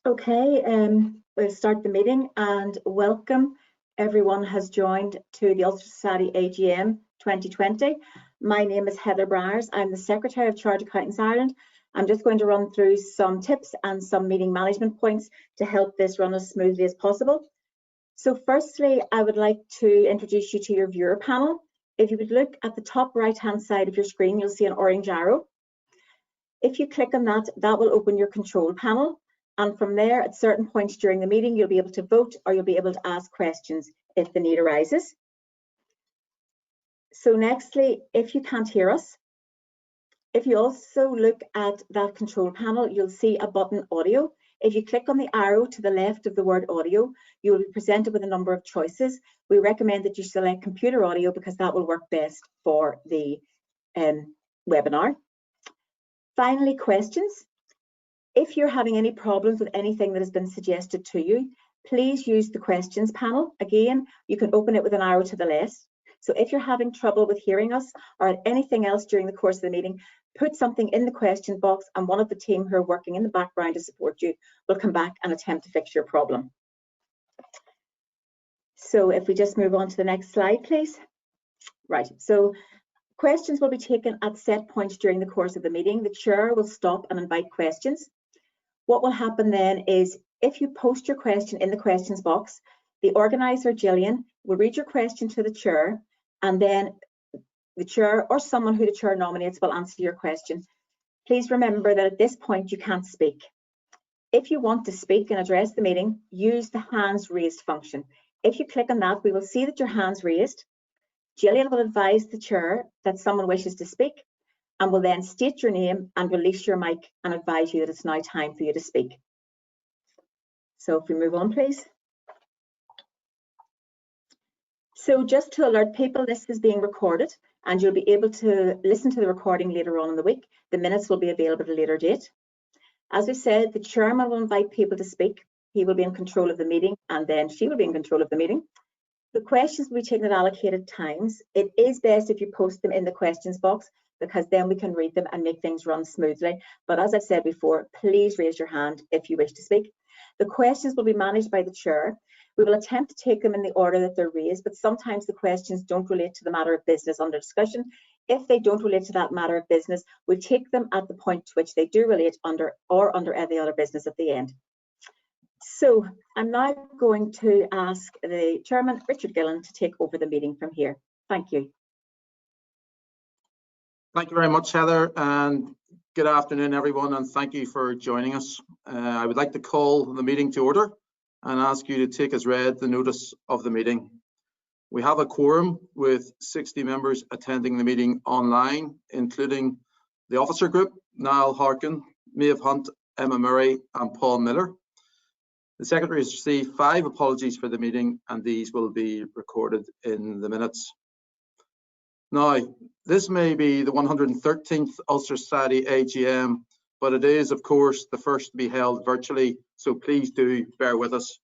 Okay, we'll start the meeting and welcome. Everyone has joined to the Ulster Society AGM 2020. My name is Heather Briers. I'm the Secretary of Chartered Accountants Ireland. I'm just going to run through some tips and some meeting management points to help this run as smoothly as possible. So firstly, I would like to introduce you to your viewer panel. If you would look at the top right-hand side of your screen, you'll see an orange arrow. If you click on that, that will open your control panel. And from there, at certain points during the meeting, you'll be able to vote or you'll be able to ask questions if the need arises. So nextly, if you can't hear us, if you also look at that control panel, you'll see a button audio. If you click on the arrow to the left of the word audio, you will be presented with a number of choices. We recommend that you select computer audio because that will work best for the webinar. Finally, questions. If you're having any problems with anything that has been suggested to you, please use the questions panel. Again, you can open it with an arrow to the left. So if you're having trouble with hearing us or anything else during the course of the meeting, put something in the question box and one of the team who are working in the background to support you will come back and attempt to fix your problem. So if we just move on to the next slide, please. Right, so questions will be taken at set points during the course of the meeting. The chair will stop and invite questions. What will happen then is if you post your question in the questions box, the organiser, Gillian, will read your question to the chair, and then the chair or someone who the chair nominates will answer your question. Please remember that at this point you can't speak. If you want to speak and address the meeting, use the hands raised function. If you click on that, we will see that your hand's raised. Gillian will advise the chair that someone wishes to speak and will then state your name and release your mic and advise you that it's now time for you to speak. So if we move on, please. So just to alert people, this is being recorded and you'll be able to listen to the recording later on in the week. The minutes will be available at a later date. As we said, the chairman will invite people to speak. He will be in control of the meeting and then she will be in control of the meeting. The questions will be taken at allocated times. It is best if you post them in the questions box because then we can read them and make things run smoothly. But as I've said before, please raise your hand if you wish to speak. The questions will be managed by the chair. We will attempt to take them in the order that they're raised, but sometimes the questions don't relate to the matter of business under discussion. If they don't relate to that matter of business, we'll take them at the point to which they do relate under any other business at the end. So I'm now going to ask the chairman, Richard Gillan, to take over the meeting from here. Thank you. Thank you very much, Heather, and good afternoon, everyone, and thank you for joining us. I would like to call the meeting to order and ask you to take as read the notice of the meeting. We have a quorum with 60 members attending the meeting online, including the officer group, Niall, Harkin, Maeve, Emma Murray and Paul Millar. The Secretary has received 5 apologies for the meeting and these will be recorded in the minutes. Now, this may be the 113th Ulster Society AGM, but it is, of course, the first to be held virtually, so please do bear with us.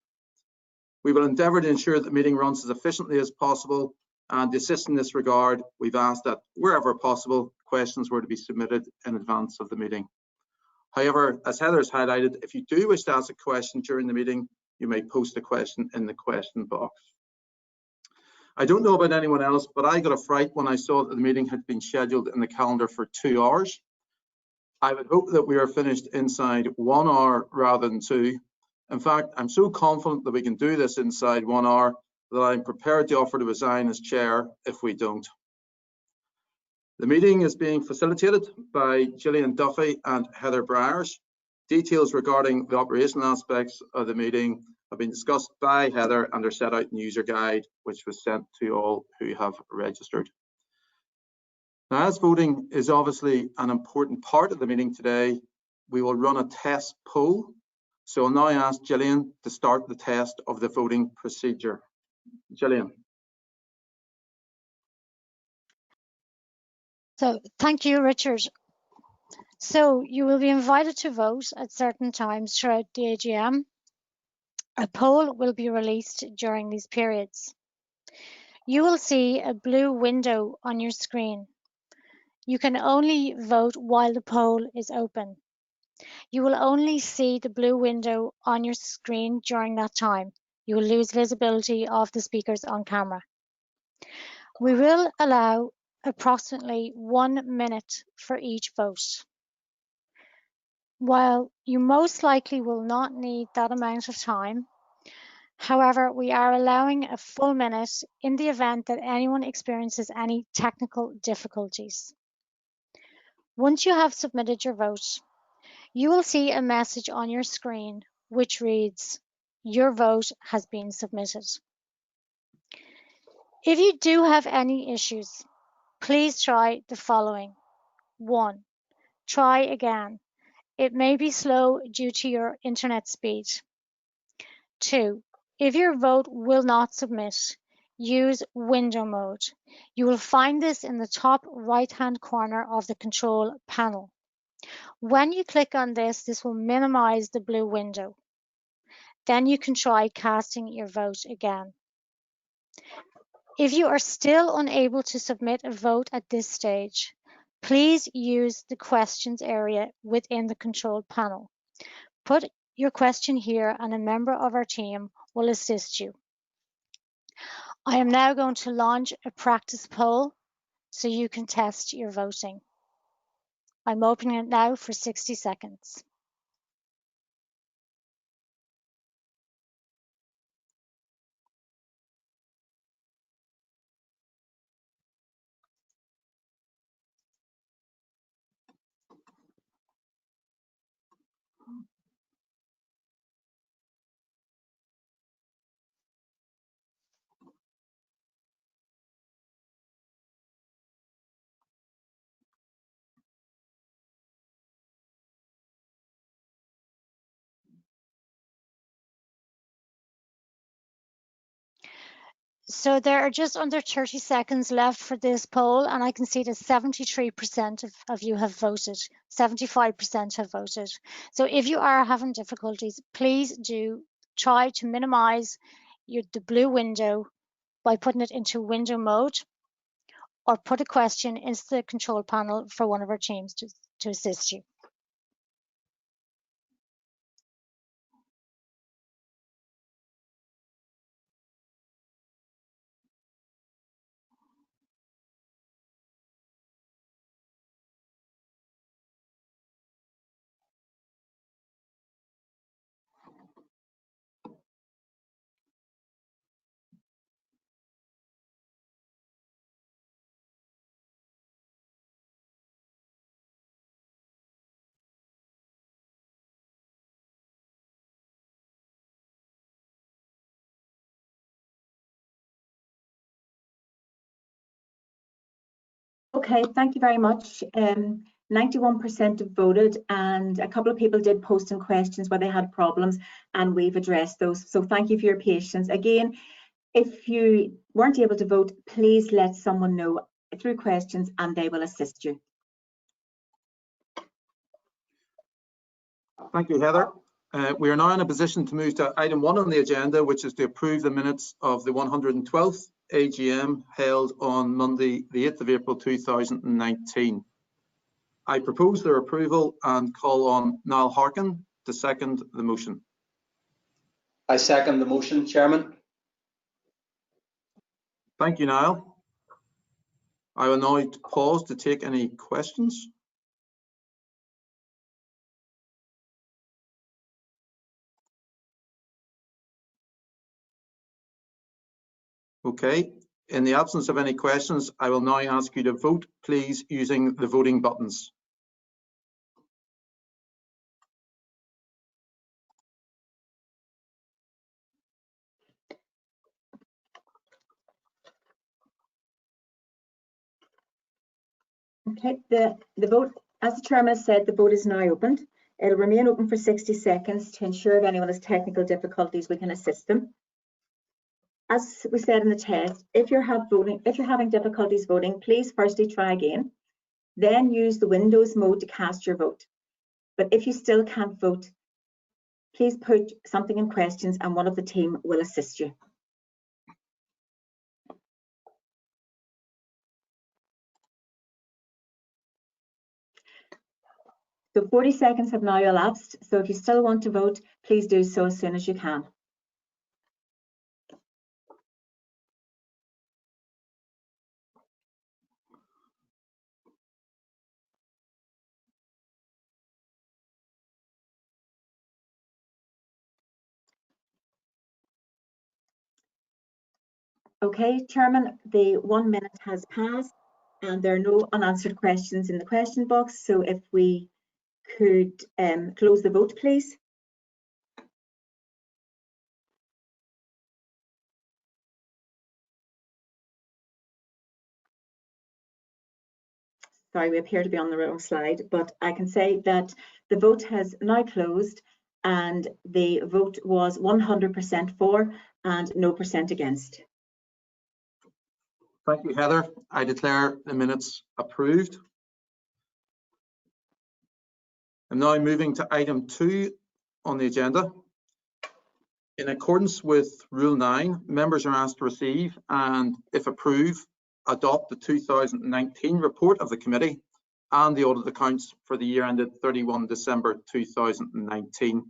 We will endeavour to ensure that the meeting runs as efficiently as possible, and to assist in this regard, we've asked that wherever possible, questions were to be submitted in advance of the meeting. However, as Heather has highlighted, if you do wish to ask a question during the meeting, you may post a question in the question box. I don't know about anyone else, but I got a fright when I saw that the meeting had been scheduled in the calendar for 2 hours. I would hope that we are finished inside 1 hour rather than 2. In fact, I'm so confident that we can do this inside 1 hour that I'm prepared to offer to resign as chair if we don't. The meeting is being facilitated by Gillian Duffy and Heather Briers. Details regarding the operational aspects of the meeting have been discussed by Heather and are set out in the user guide, which was sent to all who have registered. Now, as voting is obviously an important part of the meeting today, we will run a test poll. So I'll now ask Gillian to start the test of the voting procedure. Gillian. So thank you, Richard. So you will be invited to vote at certain times throughout the AGM. A poll will be released during these periods. You will see a blue window on your screen. You can only vote while the poll is open. You will only see the blue window on your screen during that time. You will lose visibility of the speakers on camera. We will allow approximately 1 minute for each vote. While you most likely will not need that amount of time, however, we are allowing a full minute in the event that anyone experiences any technical difficulties. Once you have submitted your vote, you will see a message on your screen which reads, "Your vote has been submitted." If you do have any issues, please try the following. 1. Try again. It may be slow due to your internet speed. 2. If your vote will not submit, use window mode. You will find this in the top right-hand corner of the control panel. When you click on this, this will minimize the blue window. Then you can try casting your vote again. If you are still unable to submit a vote at this stage, please use the questions area within the control panel. Put your question here and a member of our team will assist you. I am now going to launch a practice poll so you can test your voting. I'm opening it now for 60 seconds. So there are just under 30 seconds left for this poll, and I can see that 73% of you have voted, 75% have voted. So if you are having difficulties, please do try to minimize the blue window by putting it into window mode, or put a question into the control panel for one of our teams to assist you. Okay, thank you very much. 91% have voted, and a couple of people did post in questions where they had problems, and we've addressed those. So thank you for your patience. Again, if you weren't able to vote, please let someone know through questions and they will assist you. Thank you, Heather. We are now in a position to move to item 1 on the agenda, which is to approve the minutes of the 112th AGM held on Monday, the 8th of April 2019. I propose their approval and call on Niall Harkin to second the motion. I second the motion, Chairman. Thank you, Niall. I will now pause to take any questions. Okay, in the absence of any questions, I will now ask you to vote, please, using the voting buttons. Okay, the vote, as the chairman has said, the vote is now opened. It'll remain open for 60 seconds to ensure if anyone has technical difficulties, we can assist them. As we said in the test, if you're having difficulties voting, please firstly try again, then use the Windows mode to cast your vote. But if you still can't vote, please put something in questions and one of the team will assist you. So 40 seconds have now elapsed. So if you still want to vote, please do so as soon as you can. Okay, Chairman, the 1 minute has passed and there are no unanswered questions in the question box. So if we could close the vote, please. Sorry, we appear to be on the wrong slide, but I can say that the vote has now closed and the vote was 100% for and no % against. Thank you, Heather. I declare the minutes approved. I'm now moving to item 2 on the agenda. In accordance with Rule 9, members are asked to receive and, if approved, adopt the 2019 report of the committee and the audit accounts for the year ended 31 December 2019.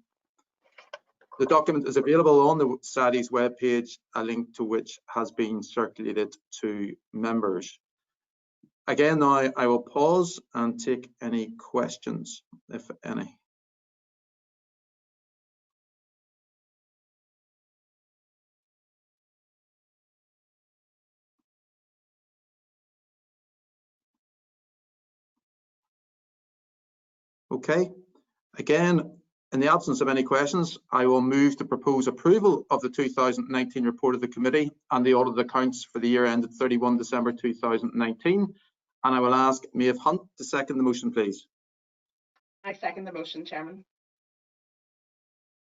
The document is available on the SADI's webpage, a link to which has been circulated to members. Again, now I will pause and take any questions, if any. Okay, again, in the absence of any questions, I will move to propose approval of the 2019 report of the committee and the audit accounts for the year ended 31 December 2019. And I will ask Maeve Hunt to second the motion, please. I second the motion, Chairman.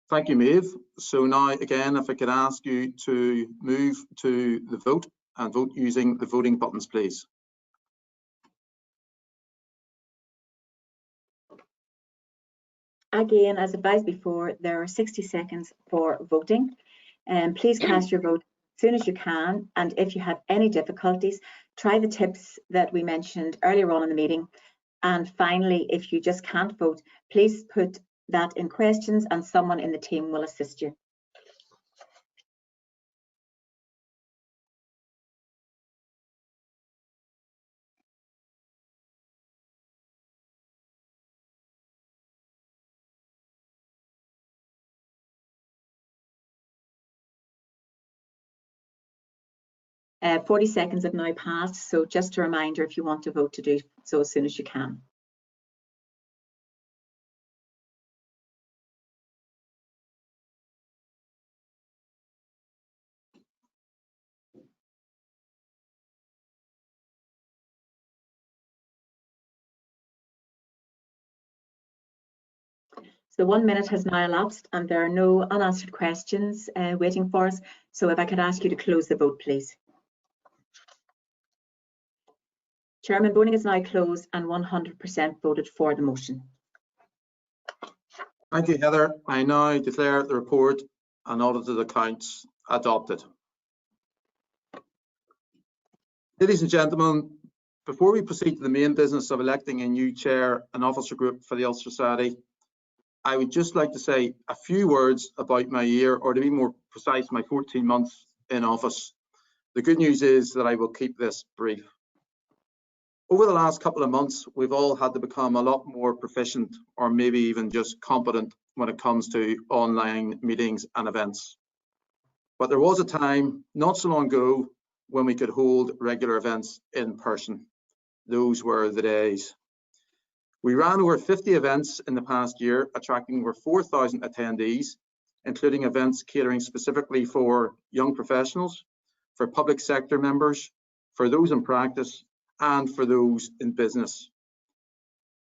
Thank you, Maeve. So now, again, if I could ask you to move to the vote and vote using the voting buttons, please. Again, as advised before, there are 60 seconds for voting. Please cast your vote as soon as you can. And if you have any difficulties, try the tips that we mentioned earlier on in the meeting. And finally, if you just can't vote, please put that in questions and someone in the team will assist you. Uh, 40 seconds have now passed, so just a reminder, if you want to vote, to do so as soon as you can. So 1 minute has now elapsed and there are no unanswered questions waiting for us. So if I could ask you to close the vote, please. Chairman, voting is now closed and 100% voted for the motion. Thank you, Heather. I now declare the report and audited accounts adopted. Ladies and gentlemen, before we proceed to the main business of electing a new chair and officer group for the Ulster Society, I would just like to say a few words about my year, or to be more precise, my 14 months in office. The good news is that I will keep this brief. Over the last couple of months, we've all had to become a lot more proficient, or maybe even just competent, when it comes to online meetings and events. But there was a time not so long ago when we could hold regular events in person. Those were the days. We ran over 50 events in the past year, attracting over 4,000 attendees, including events catering specifically for young professionals, for public sector members, for those in practice, and for those in business.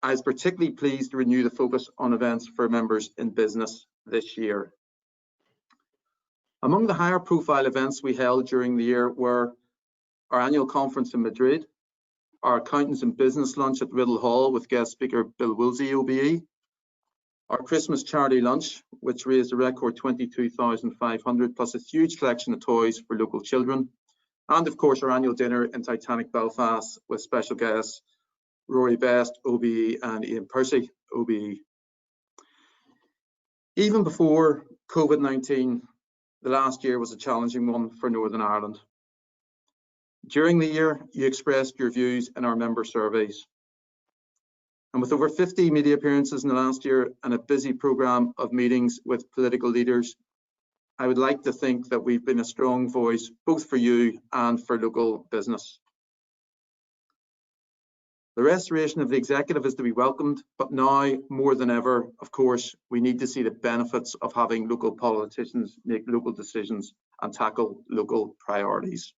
I was particularly pleased to renew the focus on events for members in business this year. Among the higher profile events we held during the year were our annual conference in Madrid, our Accountants and Business lunch at Riddle Hall with guest speaker Bill Woolsey OBE, our Christmas charity lunch, which raised a record 22,500 plus a huge collection of toys for local children, and of course our annual dinner in Titanic Belfast with special guests Rory Best, OBE, and Ian Percy, OBE. Even before COVID-19, the last year was a challenging one for Northern Ireland. During the year, you expressed your views in our member surveys. And with over 50 media appearances in the last year and a busy programme of meetings with political leaders, I would like to think that we've been a strong voice both for you and for local business. The restoration of the executive is to be welcomed, but now more than ever, of course, we need to see the benefits of having local politicians make local decisions and tackle local priorities.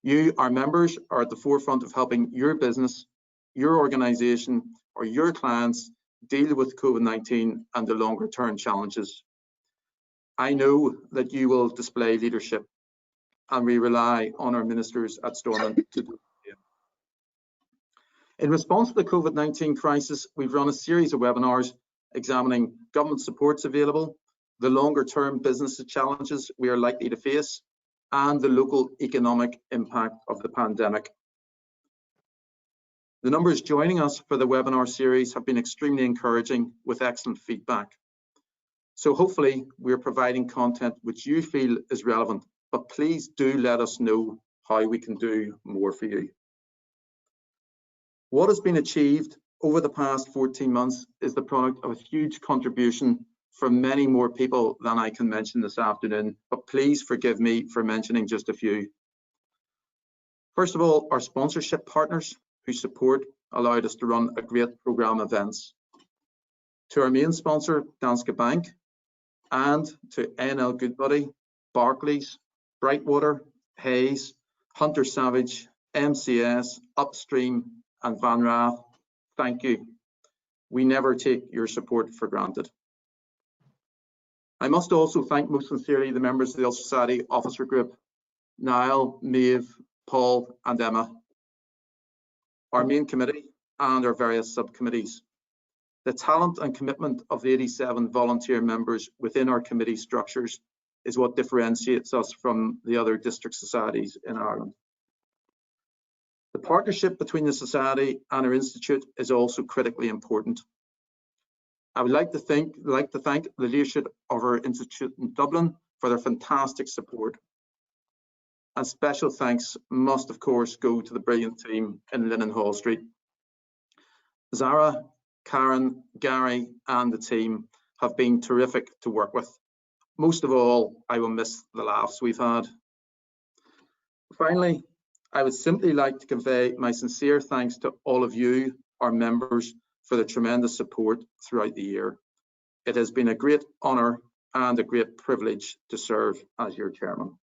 You, our members, are at the forefront of helping your business, your organisation, or your clients deal with COVID-19 and the longer term challenges. I know that you will display leadership, and we rely on our ministers at Stormont to do it. In response to the COVID-19 crisis, we've run a series of webinars examining government supports available, the longer term business challenges we are likely to face, and the local economic impact of the pandemic. The numbers joining us for the webinar series have been extremely encouraging with excellent feedback. So hopefully we're providing content which you feel is relevant, but please do let us know how we can do more for you. What has been achieved over the past 14 months is the product of a huge contribution from many more people than I can mention this afternoon, but please forgive me for mentioning just a few. First of all, our sponsorship partners whose support allowed us to run a great programme of events. To our main sponsor, Danske Bank, and to NL Goodbody, Barclays, Brightwater, Hayes, Hunter Savage, MCS, Upstream, and Van Rath, thank you. We never take your support for granted. I must also thank most sincerely the members of the Ulster Society Officer Group, Niall, Maeve, Paul, and Emma, our main committee, and our various subcommittees. The talent and commitment of the 87 volunteer members within our committee structures is what differentiates us from the other district societies in Ireland. The partnership between the Society and our Institute is also critically important. I would like to thank the leadership of our Institute in Dublin for their fantastic support. And special thanks must, of course, go to the brilliant team in Linen Hall Street. Zara, Karen, Gary, and the team have been terrific to work with. Most of all, I will miss the laughs we've had. Finally, I would simply like to convey my sincere thanks to all of you, our members, for the tremendous support throughout the year. It has been a great honour and a great privilege to serve as your chairman.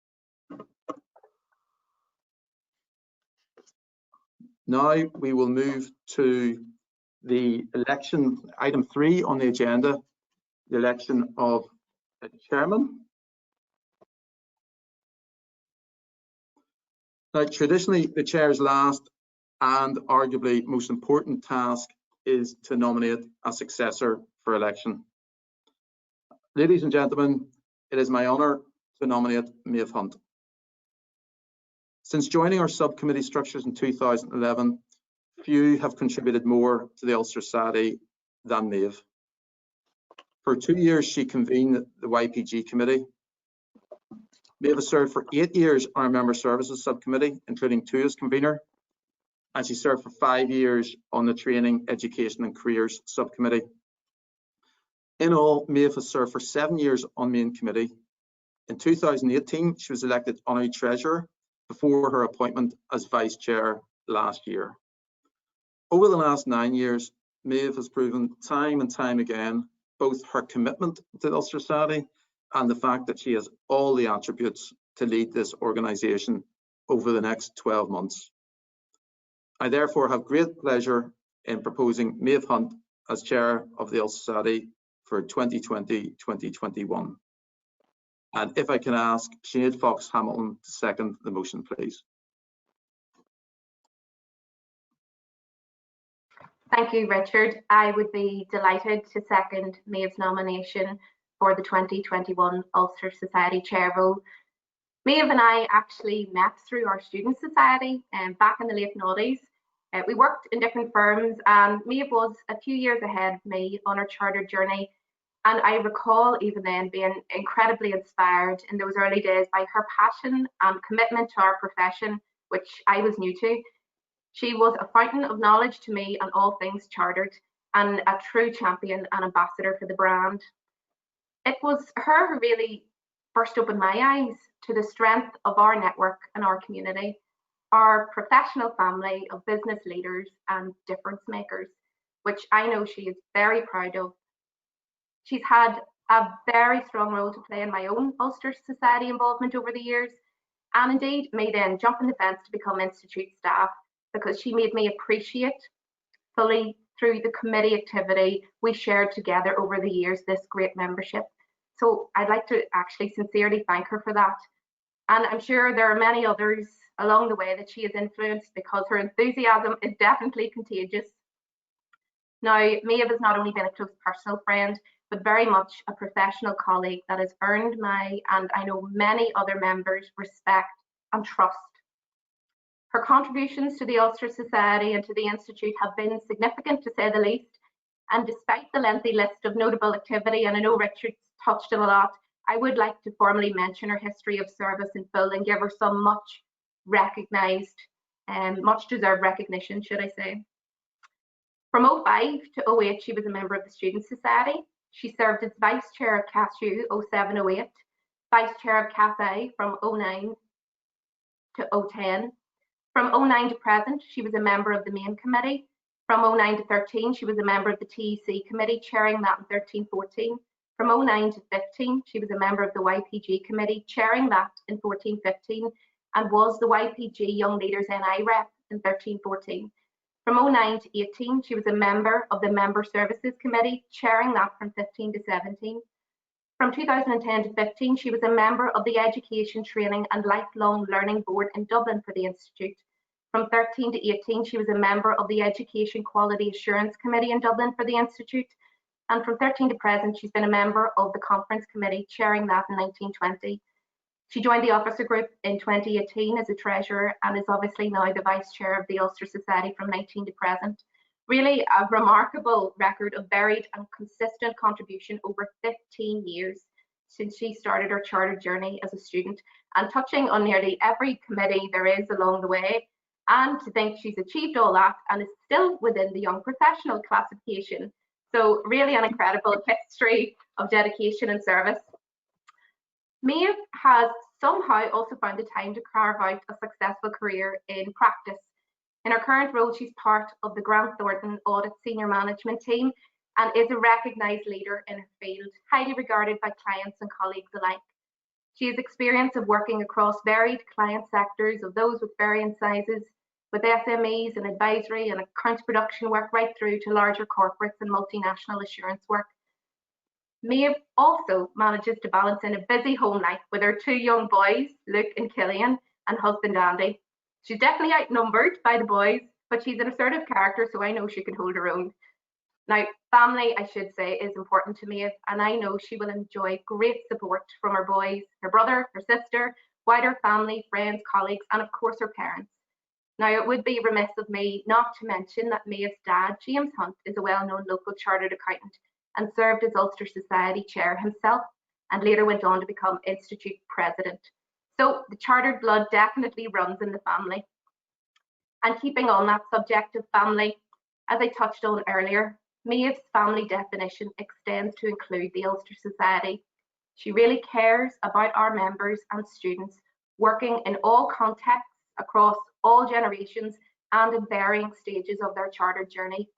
Now we will move to the election, item 3 on the agenda, the election of a chairman. Now, traditionally, the chair's last and arguably most important task is to nominate a successor for election. Ladies and gentlemen, it is my honour to nominate Maeve Hunt. Since joining our subcommittee structures in 2011, few have contributed more to the Ulster Society than Maeve. For 2 years, she convened the YPG committee. Maeve has served for 8 years on our Member Services Subcommittee, including 2 as convener, and she served for 5 years on the Training, Education and Careers Subcommittee. In all, Maeve has served for 7 years on Main Committee. In 2018, she was elected Honorary Treasurer before her appointment as Vice Chair last year. Over the last 9 years, Maeve has proven time and time again both her commitment to the Ulster Society and the fact that she has all the attributes to lead this organisation over the next 12 months. I therefore have great pleasure in proposing Maeve Hunt as Chair of the Ulster Society for 2020-2021. And if I can ask Sinead Fox Hamilton to second the motion, please. Thank you, Richard. I would be delighted to second Maeve's nomination for the 2021 Ulster Society Chair role. Maeve and I actually met through our student society back in the late noughties. We worked in different firms, and Maeve was a few years ahead of me on her chartered journey. And I recall even then being incredibly inspired in those early days by her passion and commitment to our profession, which I was new to. She was a fountain of knowledge to me on all things chartered, and a true champion and ambassador for the brand. It was her who really first opened my eyes to the strength of our network and our community, our professional family of business leaders and difference makers, which I know she is very proud of. She's had a very strong role to play in my own Ulster Society involvement over the years, and indeed made then jump in the fence to become Institute staff, because she made me appreciate fully through the committee activity we shared together over the years this great membership. So I'd like to actually sincerely thank her for that. And I'm sure there are many others along the way that she has influenced, because her enthusiasm is definitely contagious. Now, Maeve has not only been a close personal friend, but very much a professional colleague that has earned my, and I know many other members, respect and trust. Her contributions to the Ulster Society and to the Institute have been significant, to say the least. And despite the lengthy list of notable activity, and I know Richard's touched on a lot, I would like to formally mention her history of service in full and give her some much recognised and much deserved recognition, should I say. From 05 to 08, she was a member of the Student Society. She served as Vice Chair of CASU 07-08, Vice Chair of CASI from 09 to 010. From 09 to present, she was a member of the Main Committee. From 09 to 13, she was a member of the TEC Committee, chairing that in 13-14. From 09 to 15, she was a member of the YPG Committee, chairing that in 14-15, and was the YPG Young Leaders NI Rep in 13-14. From 09 to 18, she was a member of the Member Services Committee, chairing that from 15 to 17. From 2010 to 15, she was a member of the Education, Training and Lifelong Learning Board in Dublin for the Institute. From 13 to 18, she was a member of the Education Quality Assurance Committee in Dublin for the Institute. And from 13 to present, she's been a member of the Conference Committee, chairing that in 1920. She joined the officer group in 2018 as a treasurer, and is obviously now the vice chair of the Ulster Society from 19 to present. Really a remarkable record of varied and consistent contribution over 15 years since she started her chartered journey as a student, and touching on nearly every committee there is along the way. And to think she's achieved all that and is still within the young professional classification. So really an incredible history of dedication and service. Maeve has somehow also found the time to carve out a successful career in practice. In her current role, she's part of the Grant Thornton Audit Senior Management Team and is a recognised leader in her field, highly regarded by clients and colleagues alike. She has experience of working across varied client sectors, of those with varying sizes, with SMEs and advisory and accounts production work, right through to larger corporates and multinational assurance work. Maeve also manages to balance in a busy home life with her two young boys, Luke and Gillian, and husband Andy. She's definitely outnumbered by the boys, but she's an assertive character, so I know she can hold her own. Now, family, I should say, is important to Maeve, and I know she will enjoy great support from her boys, her brother, her sister, wider family, friends, colleagues, and of course her parents. Now, it would be remiss of me not to mention that Maeve's dad, James Hunt, is a well-known local chartered accountant and served as Ulster Society chair himself, and later went on to become Institute president. So the chartered blood definitely runs in the family. And keeping on that subject of family, as I touched on earlier, Maeve's family definition extends to include the Ulster Society. She really cares about our members and students, working in all contexts, across all generations, and in varying stages of their chartered journey.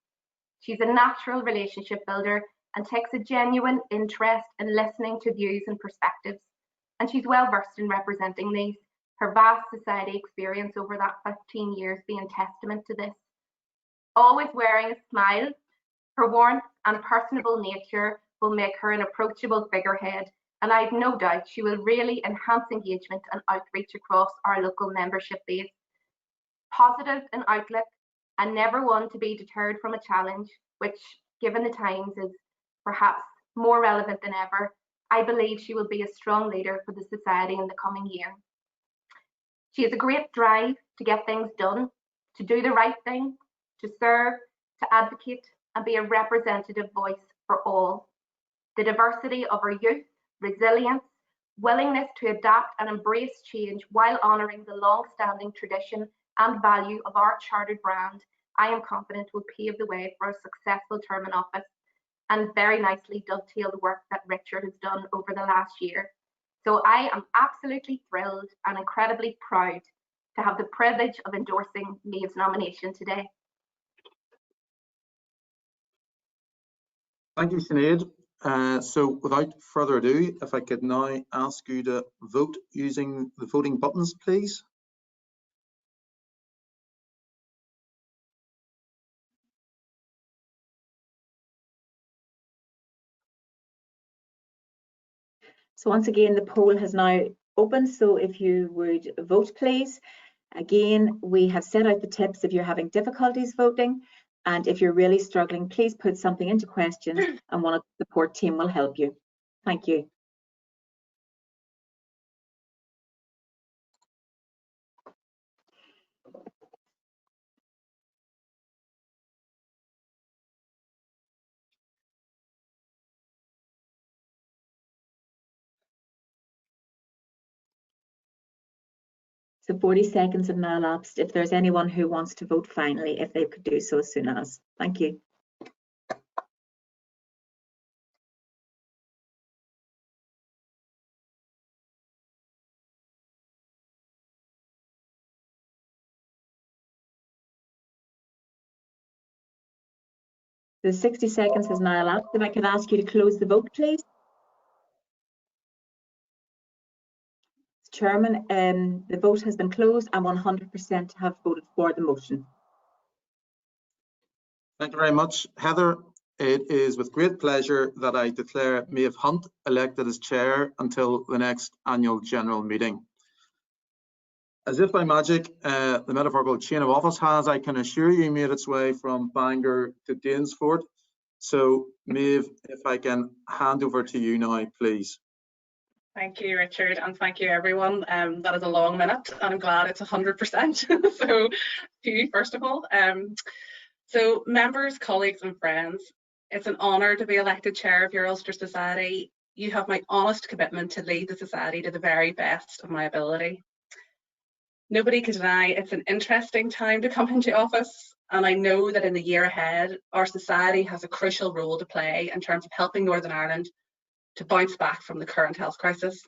She's a natural relationship builder and takes a genuine interest in listening to views and perspectives. And she's well versed in representing these, her vast society experience over that 15 years being testament to this. Always wearing a smile, her warmth and personable nature will make her an approachable figurehead, and I've no doubt she will really enhance engagement and outreach across our local membership base. Positive in outlook and never one to be deterred from a challenge, which, given the times, is perhaps more relevant than ever, I believe she will be a strong leader for the Society in the coming year. She has a great drive to get things done, to do the right thing, to serve, to advocate and be a representative voice for all. The diversity of our youth, resilience, willingness to adapt and embrace change while honouring the long-standing tradition and value of our chartered brand, I am confident will pave the way for a successful term in office and very nicely dovetail the work that Richard has done over the last year. So I am absolutely thrilled and incredibly proud to have the privilege of endorsing Maeve's nomination today. Thank you, Sinead. So without further ado, if I could now ask you to vote using the voting buttons, please. So once again, the poll has now opened. So if you would vote, please. Again, we have set out the tips if you're having difficulties voting. And if you're really struggling, please put something into questions and one of the support team will help you. Thank you. So 40 seconds have now elapsed. If there's anyone who wants to vote finally, if they could do so as soon as. Thank you. The 60 seconds has now elapsed. If I could ask you to close the vote, please. Chairman, the vote has been closed and 100% have voted for the motion. Thank you very much, Heather. It is with great pleasure that I declare Maeve Hunt elected as chair until the next annual general meeting. As if by magic, the metaphorical chain of office has, I can assure you, made its way from Bangor to Danesfort. So, Maeve, if I can hand over to you now, please. Thank you, Richard, and thank you, everyone. That is a long minute, and I'm glad it's 100%. So, to you, first of all. So, members, colleagues, and friends, it's an honour to be elected chair of your Ulster Society. You have my honest commitment to lead the society to the very best of my ability. Nobody can deny it's an interesting time to come into office, and I know that in the year ahead, our society has a crucial role to play in terms of helping Northern Ireland to bounce back from the current health crisis.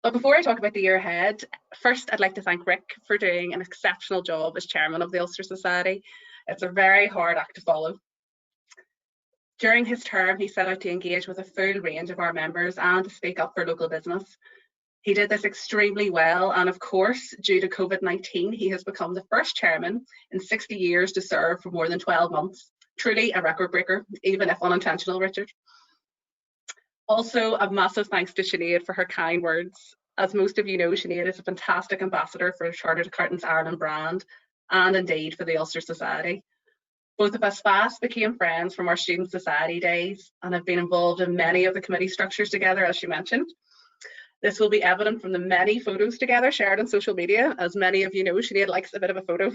But before I talk about the year ahead, first I'd like to thank Rick for doing an exceptional job as chairman of the Ulster Society. It's a very hard act to follow. During his term, he set out to engage with a full range of our members and to speak up for local business. He did this extremely well, and of course, due to COVID-19, he has become the first chairman in 60 years to serve for more than 12 months. Truly a record breaker, even if unintentional, Richard. Also, a massive thanks to Sinead for her kind words. As most of you know, Sinead is a fantastic ambassador for the Chartered Accountants Ireland brand, and indeed for the Ulster Society. Both of us fast became friends from our student society days and have been involved in many of the committee structures together, as she mentioned. This will be evident from the many photos together shared on social media. As many of you know, Sinead likes a bit of a photo.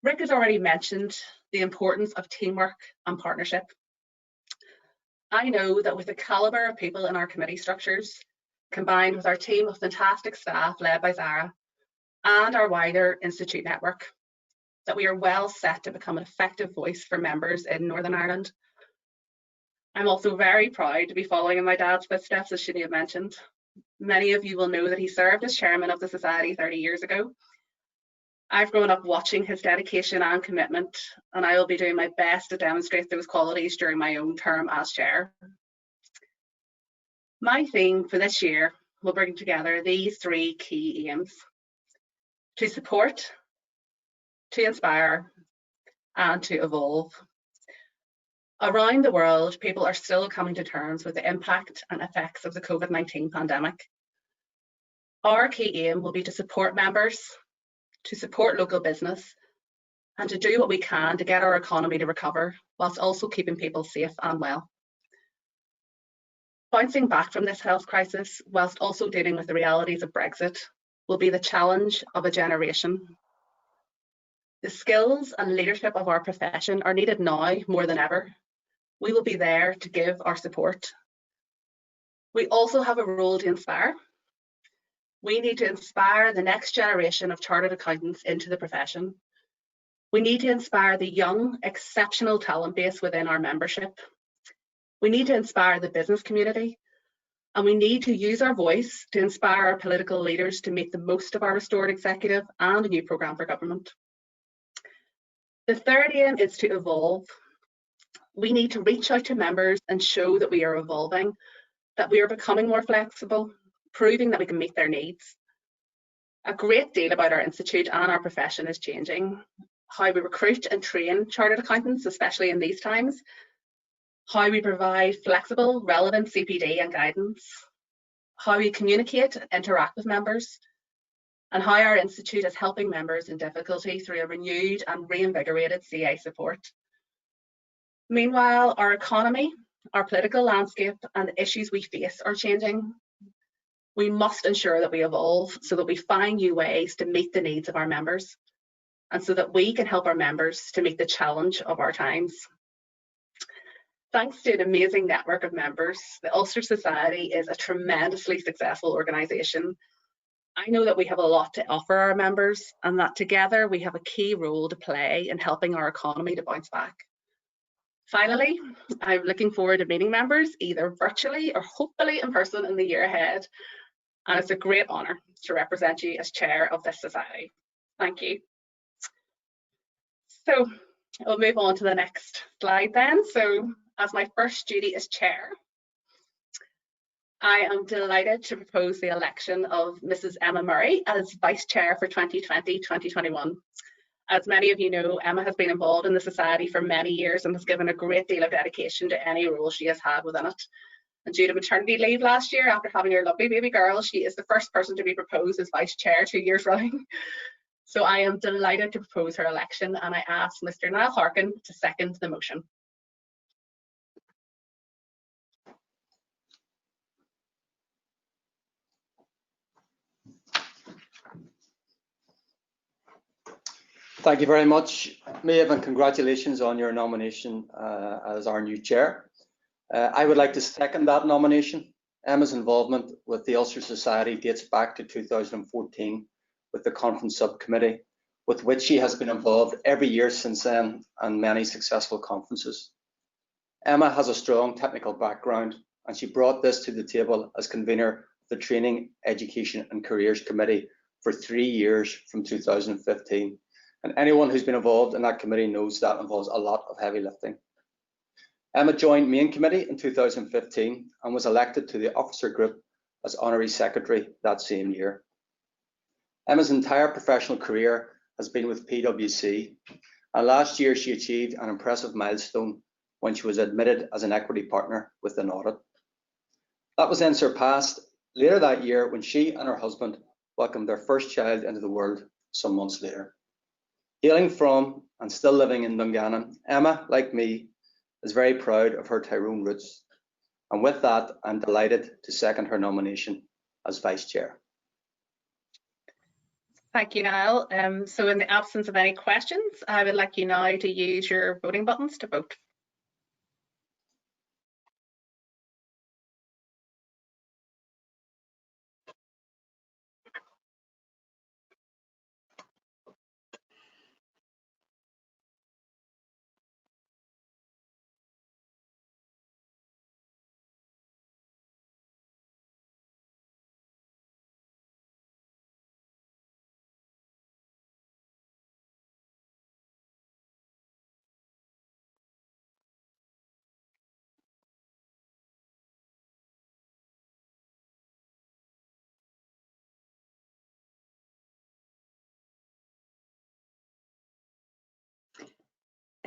Rick has already mentioned the importance of teamwork and partnership. I know that with the calibre of people in our committee structures, combined with our team of fantastic staff led by Zara, and our wider institute network, that we are well set to become an effective voice for members in Northern Ireland. I'm also very proud to be following in my dad's footsteps, as Sinead mentioned. Many of you will know that he served as chairman of the Society 30 years ago. I've grown up watching his dedication and commitment, and I will be doing my best to demonstrate those qualities during my own term as chair. My theme for this year will bring together these three key aims: to support, to inspire, and to evolve. Around the world, people are still coming to terms with the impact and effects of the COVID-19 pandemic. Our key aim will be to support members, to support local business, and to do what we can to get our economy to recover, whilst also keeping people safe and well. Bouncing back from this health crisis, whilst also dealing with the realities of Brexit, will be the challenge of a generation. The skills and leadership of our profession are needed now more than ever. We will be there to give our support. We also have a role to inspire. We need to inspire the next generation of chartered accountants into the profession. We need to inspire the young, exceptional talent base within our membership. We need to inspire the business community, and we need to use our voice to inspire our political leaders to make the most of our restored executive and a new programme for government. The third aim is to evolve. We need to reach out to members and show that we are evolving, that we are becoming more flexible, proving that we can meet their needs. A great deal about our institute and our profession is changing. How we recruit and train chartered accountants, especially in these times. How we provide flexible, relevant CPD and guidance. How we communicate and interact with members. And how our institute is helping members in difficulty through a renewed and reinvigorated CA support. Meanwhile, our economy, our political landscape and the issues we face are changing. We must ensure that we evolve so that we find new ways to meet the needs of our members and so that we can help our members to meet the challenge of our times. Thanks to an amazing network of members, the Ulster Society is a tremendously successful organisation. I know that we have a lot to offer our members and that together we have a key role to play in helping our economy to bounce back. Finally, I'm looking forward to meeting members either virtually or hopefully in person in the year ahead. And it's a great honour to represent you as chair of this society. Thank you. So we'll move on to the next slide then. So as my first duty as chair, I am delighted to propose the election of Mrs. Emma Murray as Vice Chair for 2020-2021. As many of you know, Emma has been involved in the Society for many years and has given a great deal of dedication to any role she has had within it. And due to maternity leave last year, after having her lovely baby girl, she is the first person to be proposed as Vice Chair 2 years running. So I am delighted to propose her election, and I ask Mr. Niall Harkin to second the motion. Thank you very much, Maeve, and congratulations on your nomination as our new chair. I would like to second that nomination. Emma's involvement with the Ulster Society dates back to 2014 with the conference subcommittee, with which she has been involved every year since then and many successful conferences. Emma has a strong technical background and she brought this to the table as convener of the Training, Education and Careers Committee for 3 years from 2015. And anyone who's been involved in that committee knows that involves a lot of heavy lifting. Emma joined Main Committee in 2015 and was elected to the officer group as Honorary Secretary that same year. Emma's entire professional career has been with PwC, and last year she achieved an impressive milestone when she was admitted as an equity partner with an audit. That was then surpassed later that year when she and her husband welcomed their first child into the world some months later. Hailing from and still living in Dungannon, Emma, like me, is very proud of her Tyrone roots. And with that, I'm delighted to second her nomination as Vice Chair. Thank you, Niall. So in the absence of any questions, I would like you now to use your voting buttons to vote.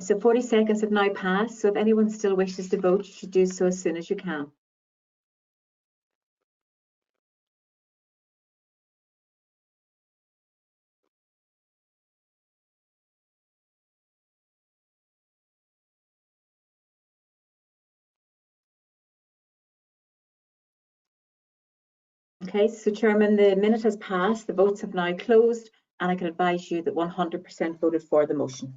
So 40 seconds have now passed, so if anyone still wishes to vote, you should do so as soon as you can. Okay, so Chairman, the minute has passed, the votes have now closed, and I can advise you that 100% voted for the motion.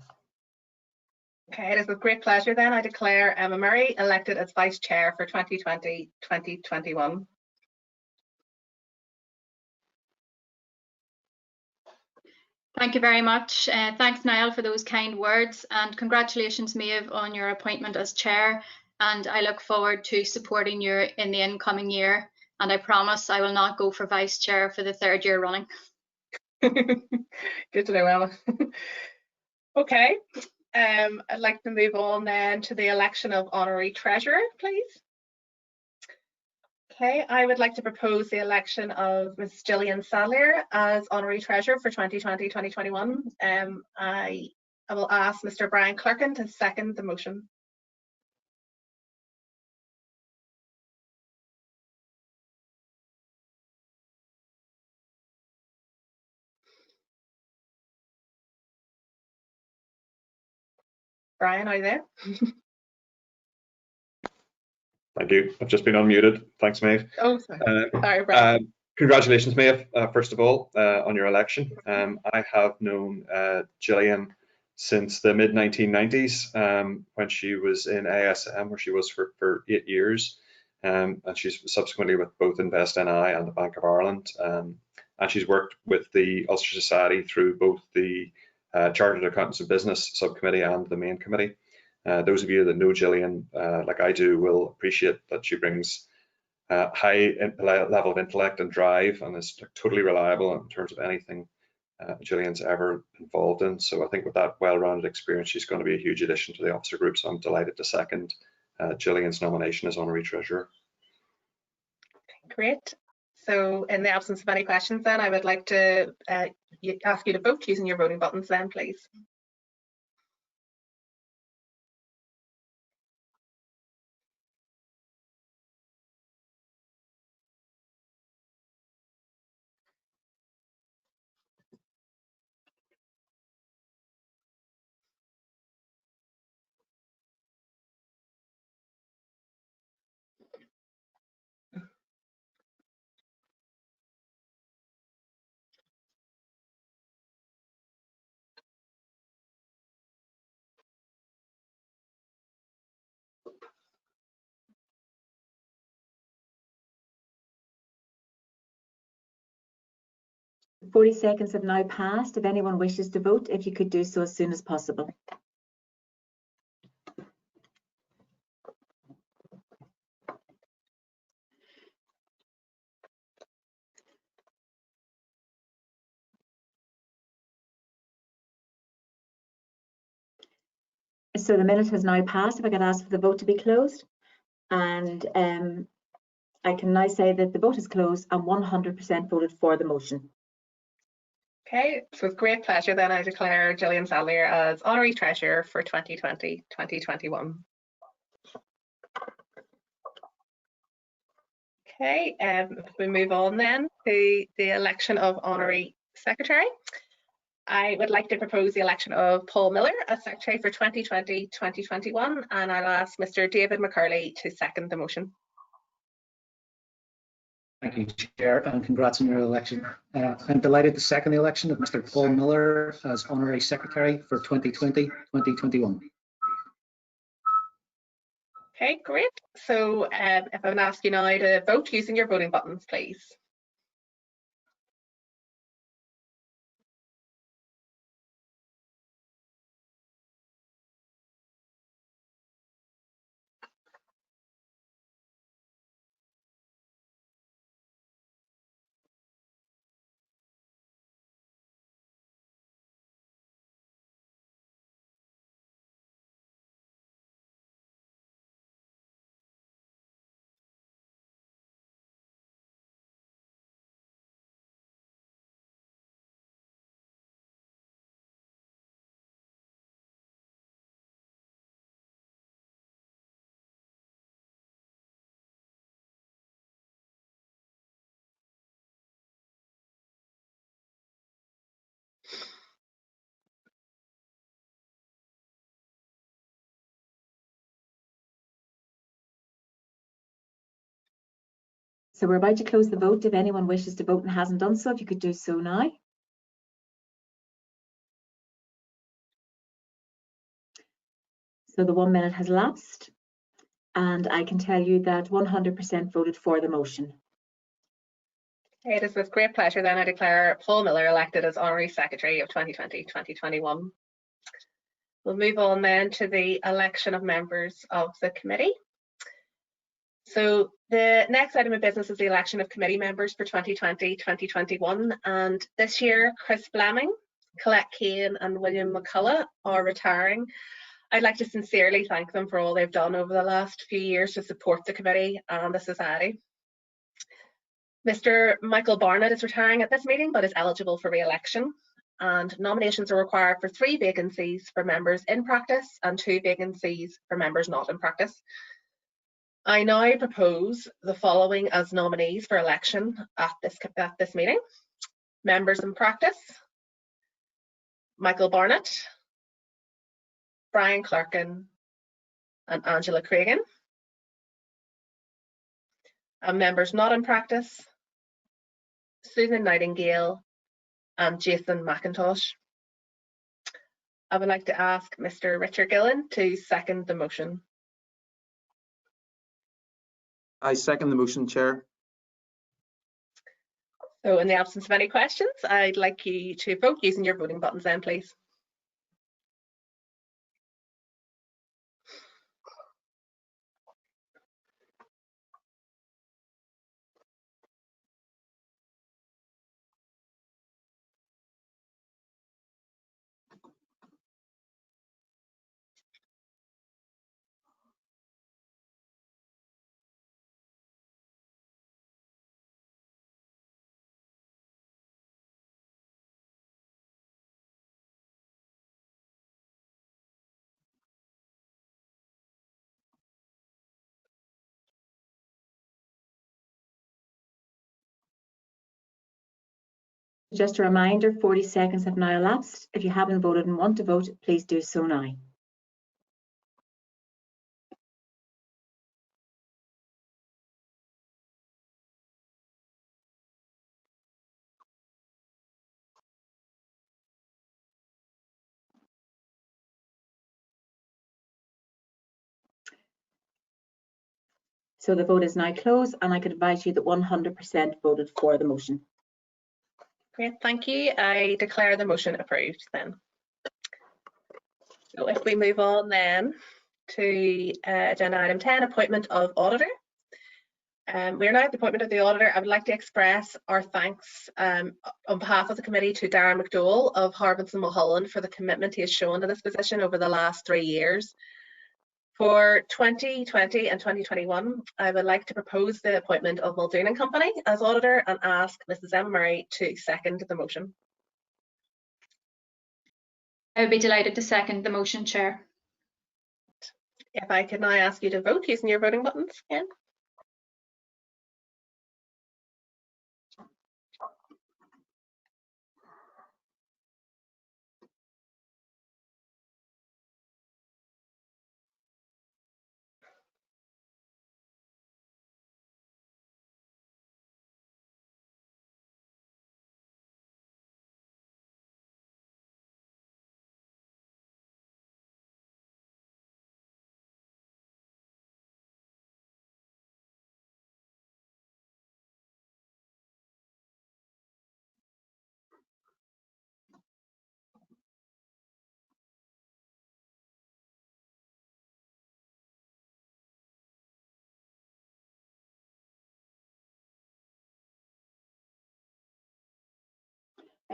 Okay, it is with great pleasure then I declare Emma Murray elected as Vice Chair for 2020-2021. Thank you very much. Thanks, Niall, for those kind words, and congratulations, Maeve, on your appointment as Chair. And I look forward to supporting you in the incoming year. And I promise I will not go for Vice Chair for the 3rd year running. Good to know, Emma. Okay, I'd like to move on then to the election of Honorary Treasurer, please. Okay, I would like to propose the election of Ms. Gillian Sadlier as Honorary Treasurer for 2020-2021. I will ask Mr. Brian Clerkin to second the motion. Brian, are you there? Thank you. I've just been unmuted. Thanks, Maeve. Oh, sorry. Sorry, Brian. Congratulations, Maeve, first of all, on your election. I have known Gillian since the mid-1990s when she was in ASM, where she was for 8 years. And she's subsequently with both Invest NI and the Bank of Ireland. And she's worked with the Ulster Society through both the Chartered Accountants and Business Subcommittee and the Main Committee. Those of you that know Gillian, like I do, will appreciate that she brings high level of intellect and drive, and is totally reliable in terms of anything Gillian's ever involved in. So I think with that well-rounded experience, she's going to be a huge addition to the officer group. So I'm delighted to second Gillian's nomination as Honorary Treasurer. Great. So in the absence of any questions then, I would like to ask you to vote using your voting buttons then, please. The 40 seconds have now passed. If anyone wishes to vote, if you could do so as soon as possible. So the minute has now passed. If I could ask for the vote to be closed. And I can now say that the vote is closed and 100% voted for the motion. Okay, so with great pleasure then I declare Gillian Sadlier as Honorary Treasurer for 2020-2021. Okay, we move on then to the election of Honorary Secretary. I would like to propose the election of Paul Millar as Secretary for 2020-2021, and I'll ask Mr. David McCurley to second the motion. Thank you, Chair, and congrats on your election. I'm delighted to second the election of Mr. Paul Millar as Honorary Secretary for 2020-2021. Okay, great. So if I would ask you now to vote using your voting buttons, please. So we're about to close the vote. If anyone wishes to vote and hasn't done so, if you could do so now. So the 1 minute has elapsed, and I can tell you that 100% voted for the motion. It is with great pleasure then I declare Paul Millar elected as Honorary Secretary of 2020-2021. We'll move on then to the election of members of the committee. So the next item of business is the election of committee members for 2020-2021, and this year Chris Fleming, Colette Kane and William McCullough are retiring. I'd like to sincerely thank them for all they've done over the last few years to support the committee and the society. Mr. Michael Barnett is retiring at this meeting but is eligible for re-election, and nominations are required for 3 vacancies for members in practice and 2 vacancies for members not in practice. I now propose the following as nominees for election at this meeting. Members in practice: Michael Barnett, Brian Clerkin and Angela Cregan. And members not in practice: Susan Nightingale and Jason McIntosh. I would like to ask Mr. Richard Gillan to second the motion. I second the motion, Chair. So in the absence of any questions, I'd like you to vote using your voting buttons then, please. Just a reminder, 40 seconds have now elapsed. If you haven't voted and want to vote, please do so now. So the vote is now closed, and I can advise you that 100% voted for the motion. Great, thank you. I declare the motion approved then. So if we move on then to agenda item 10, appointment of auditor. We are now at the appointment of the auditor. I would like to express our thanks on behalf of the committee to Darren McDowell of Harbinson Mulholland for the commitment he has shown to this position over the last 3 years. For 2020 and 2021, I would like to propose the appointment of Muldoon and Company as auditor and ask Mrs. Emma Murray to second the motion. I would be delighted to second the motion, Chair. If I could now ask you to vote using your voting buttons again.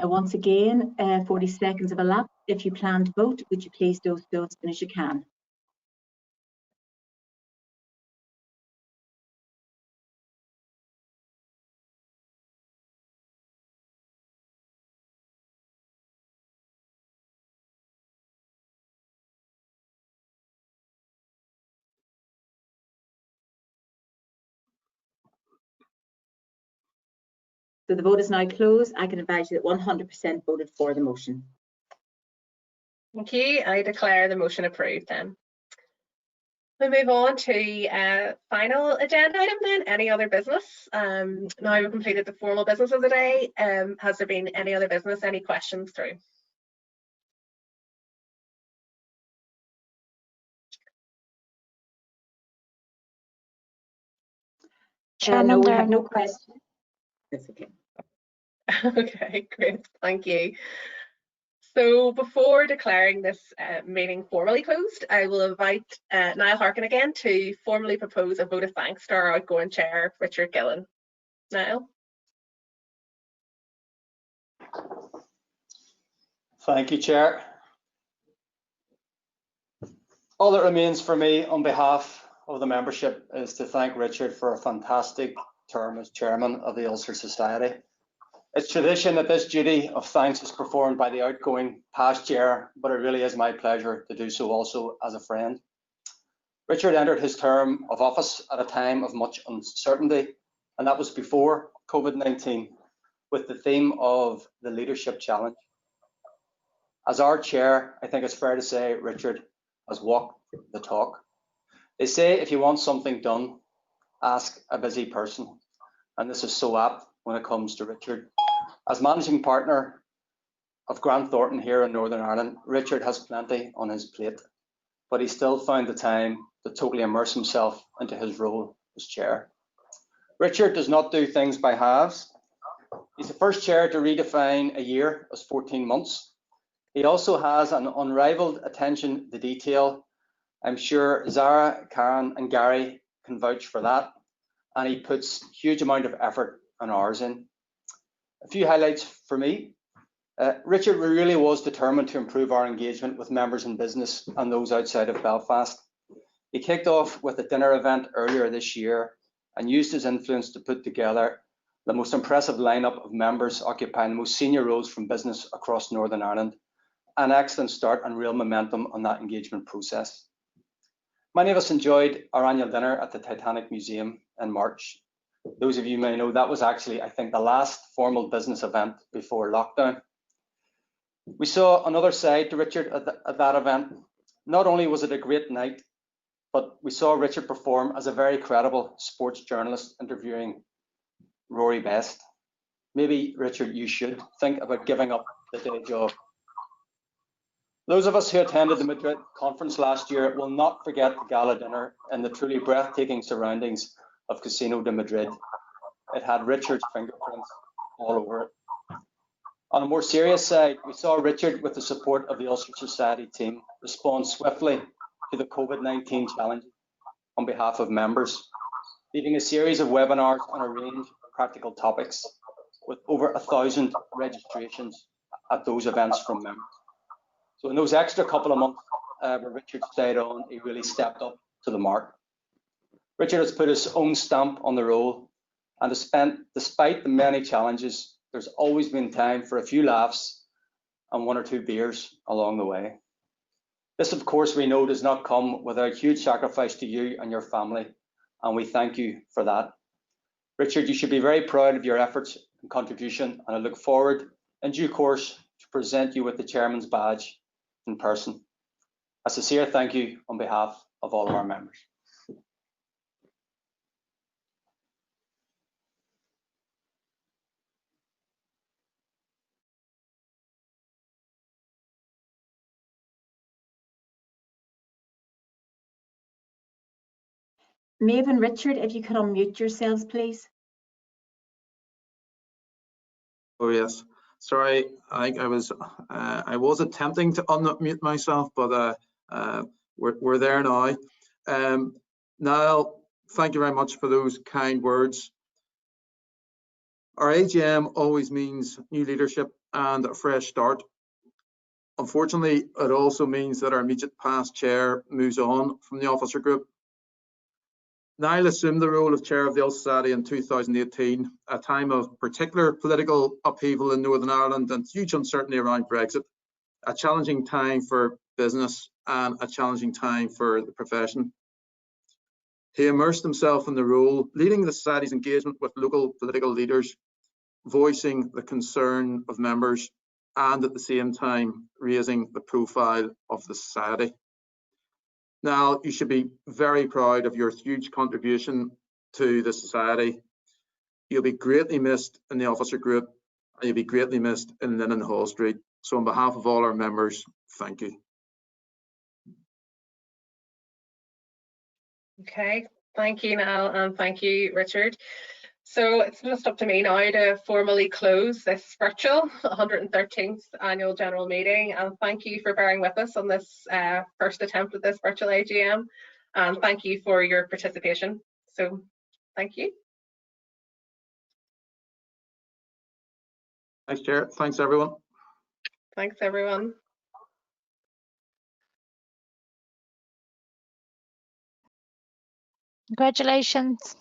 Once again, 40 seconds have elapsed. If you plan to vote, would you please do so as soon as you can? So the vote is now closed. I can advise you that 100% voted for the motion. Thank you. I declare the motion approved then. We move on to final agenda item then, any other business. Now we've completed the formal business of the day. Has there been any other business, any questions through? Chairman, no, we there are have no no questions. That's okay. Okay, great, thank you. So before declaring this meeting formally closed, I will invite Niall Harkin again to formally propose a vote of thanks to our outgoing chair, Richard Gillan. Niall. Thank you, Chair. All that remains for me on behalf of the membership is to thank Richard for a fantastic term as chairman of the Ulster Society. It's tradition that this duty of thanks is performed by the outgoing past chair, but it really is my pleasure to do so also as a friend. Richard entered his term of office at a time of much uncertainty, and that was before COVID-19, with the theme of the leadership challenge. As our chair, I think it's fair to say Richard has walked the talk. They say if you want something done, ask a busy person, and this is so apt when it comes to Richard. As managing partner of Grant Thornton here in Northern Ireland, Richard has plenty on his plate, but he still found the time to totally immerse himself into his role as chair. Richard does not do things by halves. He's the first chair to redefine a year as 14 months. He also has an unrivaled attention to detail. I'm sure Zara, Karen and Gary can vouch for that, and he puts huge amount of effort and hours in. A few highlights for me. Richard really was determined to improve our engagement with members in business and those outside of Belfast. He kicked off with a dinner event earlier this year and used his influence to put together the most impressive lineup of members occupying the most senior roles from business across Northern Ireland. An excellent start and real momentum on that engagement process. Many of us enjoyed our annual dinner at the Titanic Museum in March. Those of you may know that was actually, I think, the last formal business event before lockdown. We saw another side to Richard at that event. Not only was it a great night, but we saw Richard perform as a very credible sports journalist interviewing Rory Best. Maybe, Richard, you should think about giving up the day job. Those of us who attended the Madrid conference last year will not forget the gala dinner and the truly breathtaking surroundings of Casino de Madrid. It had Richard's fingerprints all over it. On a more serious side, we saw Richard, with the support of the Ulster Society team, respond swiftly to the COVID-19 challenge on behalf of members, leading a series of webinars on a range of practical topics, with over 1,000 registrations at those events from members. So in those extra couple of months where Richard stayed on, he really stepped up to the mark. Richard has put his own stamp on the role, and despite the many challenges, there's always been time for a few laughs and one or two beers along the way. This, of course, we know does not come without huge sacrifice to you and your family, and we thank you for that. Richard, you should be very proud of your efforts and contribution, and I look forward in due course to present you with the Chairman's badge in person. A sincere thank you on behalf of all of our members. Maeve and Richard, if you could unmute yourselves, please. Oh yes, sorry. I was attempting to unmute myself, but we're there now. Niall, thank you very much for those kind words. Our AGM always means new leadership and a fresh start. Unfortunately, it also means that our immediate past chair moves on from the officer group. Niall assumed the role of chair of the Ulster Society in 2018, a time of particular political upheaval in Northern Ireland and huge uncertainty around Brexit, a challenging time for business and a challenging time for the profession. He immersed himself in the role, leading the Society's engagement with local political leaders, voicing the concern of members, and at the same time raising the profile of the Society. Now, you should be very proud of your huge contribution to the Society. You'll be greatly missed in the officer group, and you'll be greatly missed in Linen Hall Street. So on behalf of all our members, thank you. Okay, Thank you, Niall, and thank you, Richard. So it's just up to me now to formally close this virtual 113th annual general meeting, and thank you for bearing with us on this first attempt at this virtual AGM, and thank you for your participation. So thank you. Thanks, Chair. Thanks, everyone. Thanks, everyone. Congratulations.